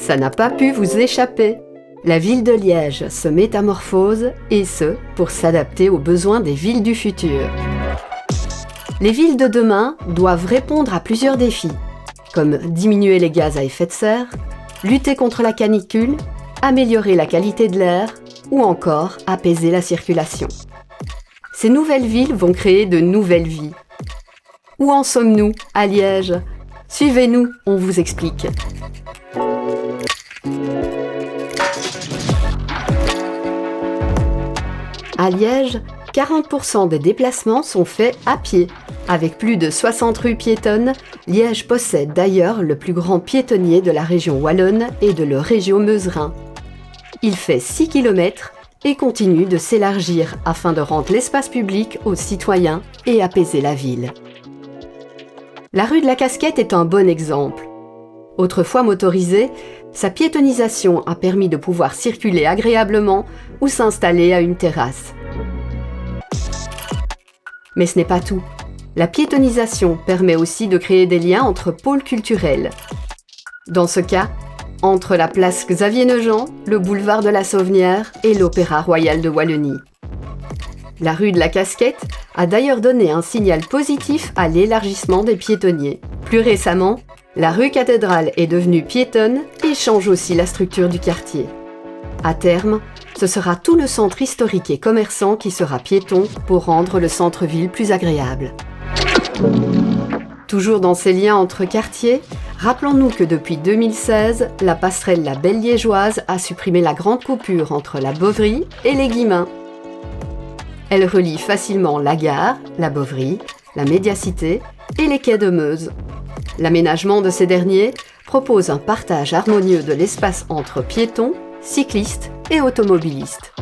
Ça n'a pas pu vous échapper. La ville de Liège se métamorphose, et ce, pour s'adapter aux besoins des villes du futur. Les villes de demain doivent répondre à plusieurs défis, comme diminuer les gaz à effet de serre, lutter contre la canicule, améliorer la qualité de l'air ou encore apaiser la circulation. Ces nouvelles villes vont créer de nouvelles vies. Où en sommes-nous à Liège ? Suivez-nous, on vous explique. À Liège, 40% des déplacements sont faits à pied. Avec plus de 60 rues piétonnes, Liège possède d'ailleurs le plus grand piétonnier de la région wallonne et de l'Eurégio-Meuse-Rhin. Il fait 6 km et continue de s'élargir afin de rendre l'espace public aux citoyens et apaiser la ville. La rue de la Casquette est un bon exemple. Autrefois motorisée, sa piétonnisation a permis de pouvoir circuler agréablement ou s'installer à une terrasse. Mais ce n'est pas tout. La piétonnisation permet aussi de créer des liens entre pôles culturels. Dans ce cas, entre la place Xavier-Nogent, le boulevard de la Sauvenière et l'Opéra Royal de Wallonie. La rue de la Casquette a d'ailleurs donné un signal positif à l'élargissement des piétonniers. Plus récemment, la rue Cathédrale est devenue piétonne et change aussi la structure du quartier. À terme, ce sera tout le centre historique et commerçant qui sera piéton pour rendre le centre-ville plus agréable. Toujours dans ces liens entre quartiers, rappelons-nous que depuis 2016, la passerelle La Belle Liégeoise a supprimé la grande coupure entre la Boverie et les Guillemins. Elle relie facilement la gare, la Boverie, la Médiacité et les quais de Meuse. L'aménagement de ces derniers propose un partage harmonieux de l'espace entre piétons, cyclistes et automobilistes.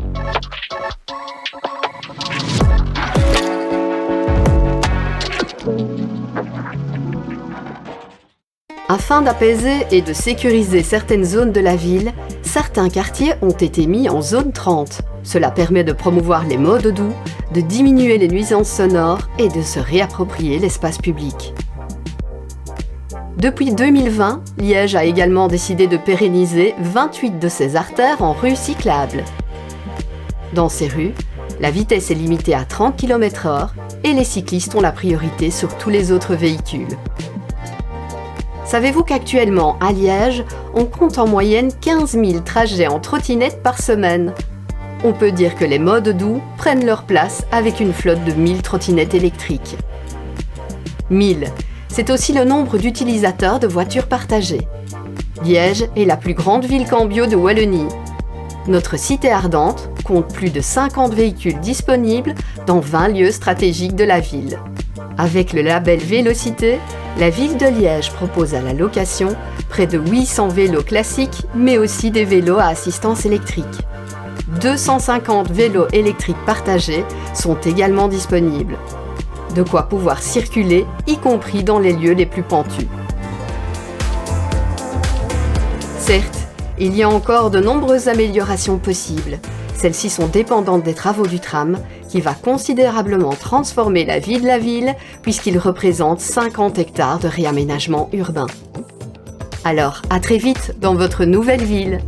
Afin d'apaiser et de sécuriser certaines zones de la ville, certains quartiers ont été mis en zone 30. Cela permet de promouvoir les modes doux, de diminuer les nuisances sonores et de se réapproprier l'espace public. Depuis 2020, Liège a également décidé de pérenniser 28 de ses artères en rues cyclables. Dans ces rues, la vitesse est limitée à 30 km/h et les cyclistes ont la priorité sur tous les autres véhicules. Savez-vous qu'actuellement, à Liège, on compte en moyenne 15 000 trajets en trottinette par semaine ? On peut dire que les modes doux prennent leur place avec une flotte de 1000 trottinettes électriques. 1000, c'est aussi le nombre d'utilisateurs de voitures partagées. Liège est la plus grande ville cambio de Wallonie. Notre cité ardente compte plus de 50 véhicules disponibles dans 20 lieux stratégiques de la ville. Avec le label Vélocité, la ville de Liège propose à la location près de 800 vélos classiques, mais aussi des vélos à assistance électrique. 250 vélos électriques partagés sont également disponibles. De quoi pouvoir circuler, y compris dans les lieux les plus pentus. Certes, il y a encore de nombreuses améliorations possibles. Celles-ci sont dépendantes des travaux du tram, qui va considérablement transformer la vie de la ville, puisqu'il représente 50 hectares de réaménagement urbain. Alors, à très vite dans votre nouvelle ville!